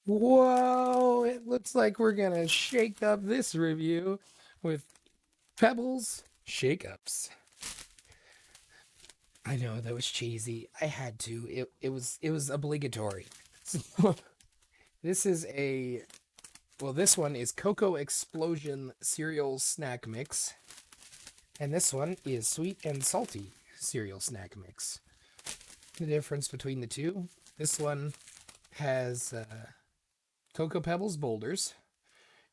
Whoa, it looks like we're gonna shake up this review with Pebbles Shake Ups. I know that was cheesy. I had to. It was obligatory. So, this is a this one is Cocoa Explosion cereal snack mix, and this one is sweet and salty cereal snack mix. The difference between the two: this one has Cocoa Pebbles boulders.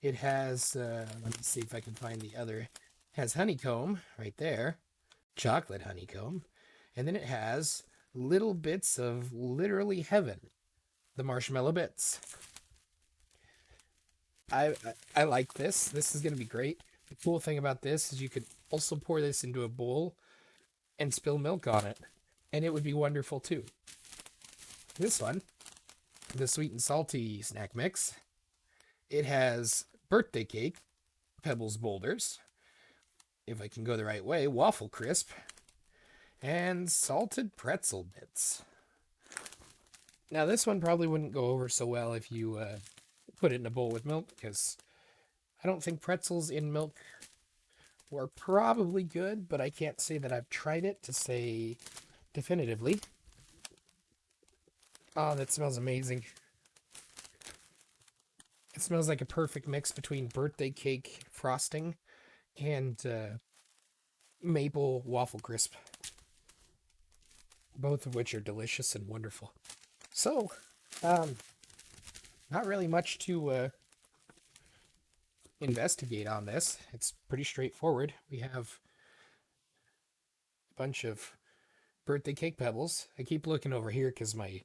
It has, let me see if I can find the other. Has honeycomb right there, chocolate honeycomb, and then it has little bits of literally heaven, the marshmallow bits. I like this. This is gonna be great. The cool thing about this is you could also pour this into a bowl and spill milk on it, and it would be wonderful too. This one, the sweet and salty snack mix, it has birthday cake, Pebbles boulders, if I can go the right way, waffle crisp, and salted pretzel bits. Now, this one probably wouldn't go over so well if you put it in a bowl with milk, because I don't think pretzels in milk were probably good, but I can't say that I've tried it to say definitively. Oh, that smells amazing. It smells like a perfect mix between birthday cake frosting and maple waffle crisp, both of which are delicious and wonderful. So, um, not really much to investigate on this. It's pretty straightforward. We have a bunch of birthday cake pebbles. I keep looking over here because my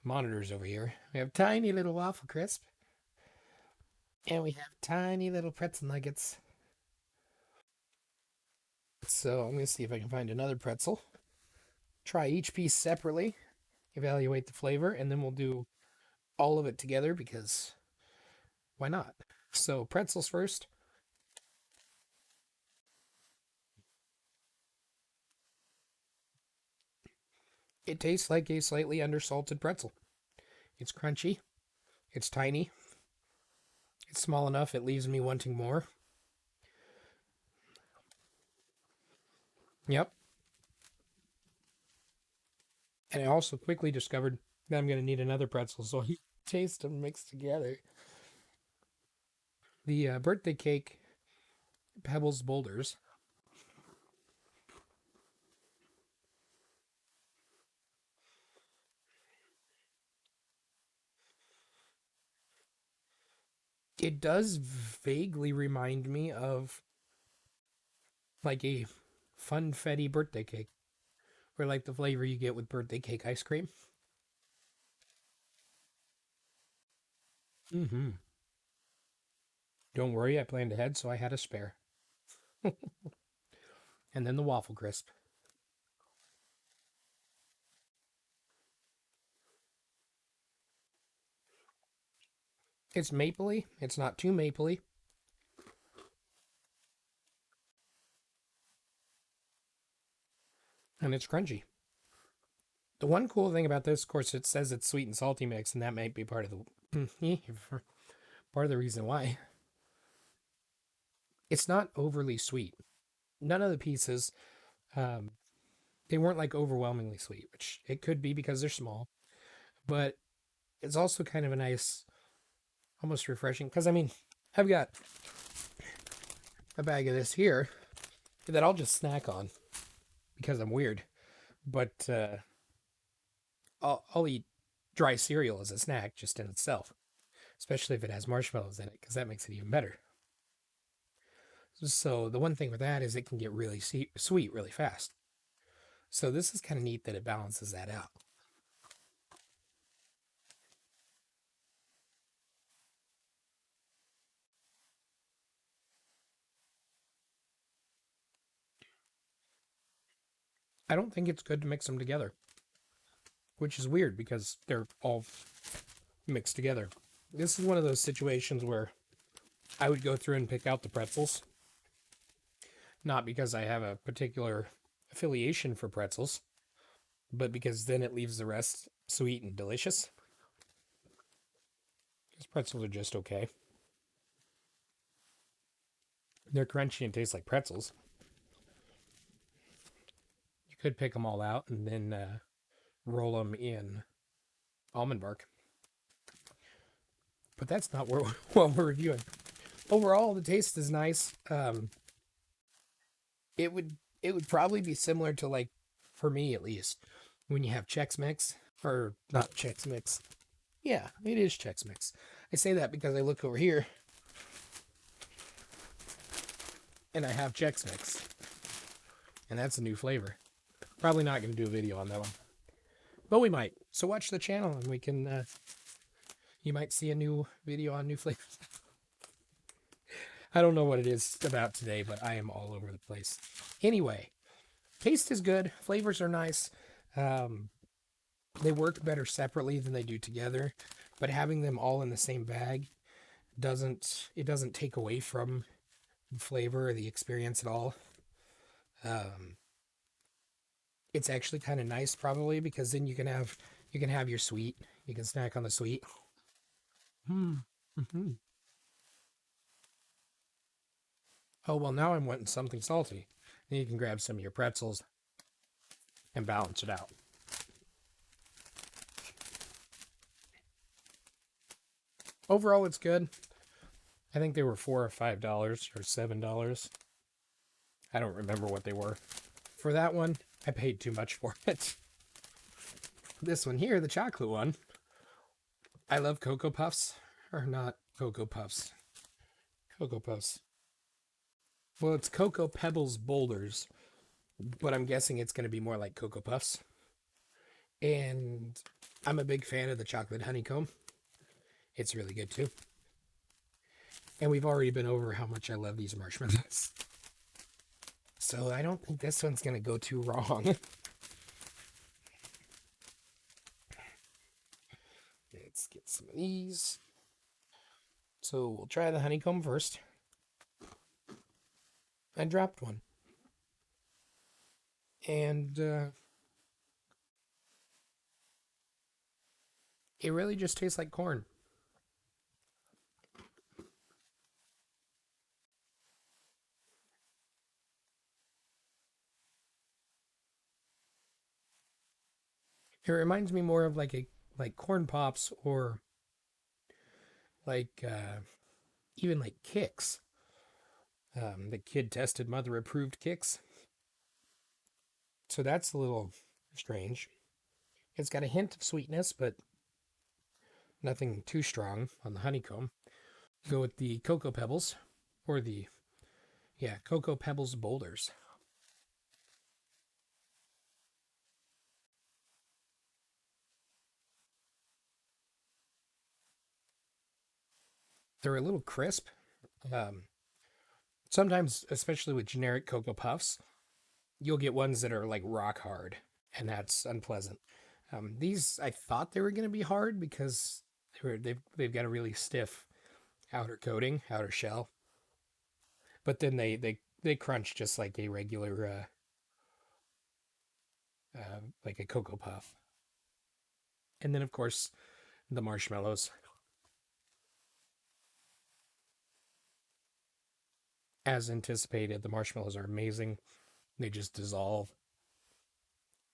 monitor's over here. We have tiny little waffle crisp. And we have tiny little pretzel nuggets. So I'm going to see if I can find another pretzel. Try each piece separately, evaluate the flavor, and then we'll do all of it together because why not? So pretzels first. It tastes like a slightly undersalted pretzel. It's crunchy. It's tiny. It's small enough it leaves me wanting more. Yep. And I also quickly discovered that I'm going to need another pretzel, so I taste them mixed together. The birthday cake Pebbles boulders. It does vaguely remind me of like a funfetti birthday cake, or like the flavor you get with birthday cake ice cream. Mm-hmm. Don't worry, I planned ahead, so I had a spare. And then the waffle crisp. It's mapley. It's not too mapley, and it's crunchy. The one cool thing about this, of course, it says it's sweet and salty mix, and that might be part of the part of the reason why. It's not overly sweet. None of the pieces, um, they weren't like overwhelmingly sweet, which it could be because they're small, but it's also kind of a nice, almost refreshing. Because I mean, I've got a bag of this here that I'll just snack on because I'm weird, but I'll eat dry cereal as a snack just in itself, especially if it has marshmallows in it, because that makes it even better. So the one thing with that is it can get really sweet really fast. So this is kind of neat that it balances that out. I don't think it's good to mix them together, which is weird because they're all mixed together. This is one of those situations where I would go through and pick out the pretzels, not because I have a particular affiliation for pretzels, but because then it leaves the rest sweet and delicious. These pretzels are just okay. They're crunchy and taste like pretzels. You could pick them all out and then roll them in almond bark. But that's not what we're reviewing. Overall, the taste is nice. It would probably be similar to, like, for me at least, when you have Chex Mix, or not Chex Mix. Yeah, it is Chex Mix. I say that because I look over here and I have Chex Mix, and that's a new flavor. Probably not going to do a video on that one, but we might. So watch the channel and we can. You might see a new video on new flavors. I don't know what it is about today, but I am all over the place. Anyway, taste is good. Flavors are nice. They work better separately than they do together, but having them all in the same bag doesn't take away from the flavor or the experience at all. It's actually kind of nice, probably, because then you can have your sweet. You can snack on the sweet. Mm-hmm. Oh, well, now I'm wanting something salty. Then you can grab some of your pretzels and balance it out. Overall, it's good. I think they were $4 or $5 or $7. I don't remember what they were. For that one, I paid too much for it. This one here, the chocolate one, I love Cocoa Puffs. Or not Cocoa Puffs. Cocoa Puffs. Well, it's Cocoa Pebbles Boulders, but I'm guessing it's going to be more like Cocoa Puffs. And I'm a big fan of the chocolate honeycomb. It's really good too. And we've already been over how much I love these marshmallows. So I don't think this one's going to go too wrong. Let's get some of these. So we'll try the honeycomb first. I dropped one. And it really just tastes like corn. It reminds me more of like corn pops, or like even like Kix. The kid tested mother approved Kix. So that's a little strange. It's got a hint of sweetness, but nothing too strong on the honeycomb. Go with the Cocoa Pebbles, or Cocoa Pebbles Boulders. They're a little crisp. Sometimes, especially with generic Cocoa Puffs, you'll get ones that are like rock hard, and that's unpleasant. These, I thought they were going to be hard because they've got a really stiff outer coating, outer shell, but then they crunch just like a regular like a Cocoa Puff. And then of course the marshmallows. As anticipated, the marshmallows are amazing. They just dissolve.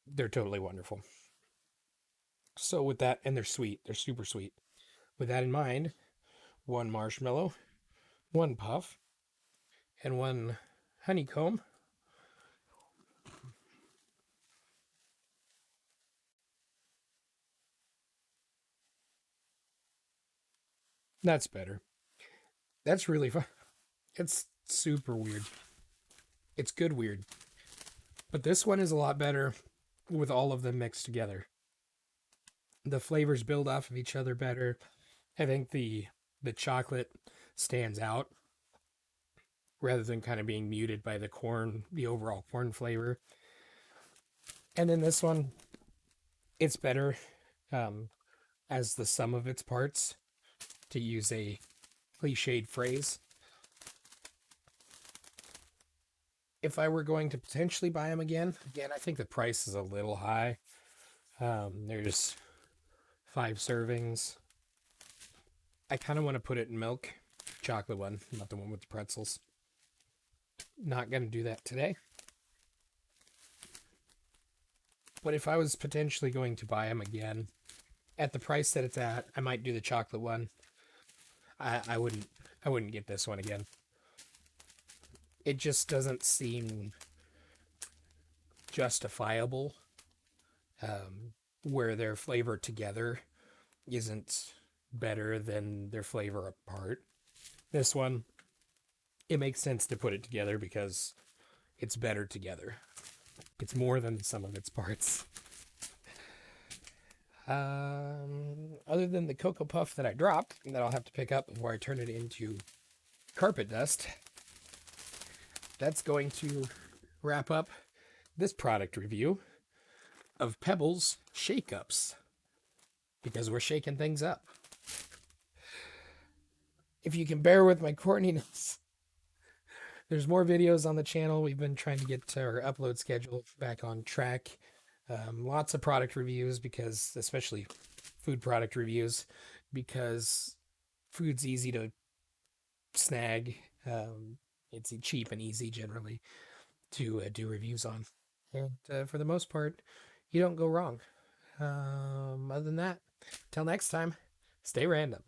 They're totally wonderful. So with that, and they're sweet. They're super sweet. With that in mind, one marshmallow, one puff, and one honeycomb. That's better. That's really fun. It's super weird. It's good weird. But this one is a lot better with all of them mixed together. The flavors build off of each other better. I think the chocolate stands out rather than kind of being muted by the corn, the overall corn flavor. And then this one, it's better as the sum of its parts, to use a cliched phrase. If I were going to potentially buy them again, I think the price is a little high. There's 5 servings. I kind of want to put it in milk. Chocolate one, not the one with the pretzels. Not going to do that today. But if I was potentially going to buy them again, at the price that it's at, I might do the chocolate one. I wouldn't get this one again. It just doesn't seem justifiable, where their flavor together isn't better than their flavor apart. This one, it makes sense to put it together because it's better together. It's more than the sum of its parts. Other than the Cocoa Puff that I dropped, that I'll have to pick up before I turn it into carpet dust, that's going to wrap up this product review of Pebbles Shake Ups, because we're shaking things up. If you can bear with my corniness, there's more videos on the channel. We've been trying to get our upload schedule back on track. Lots of product reviews, because especially food product reviews, because food's easy to snag. It's cheap and easy generally to do reviews on. And for the most part, you don't go wrong. Other than that, till next time, stay random.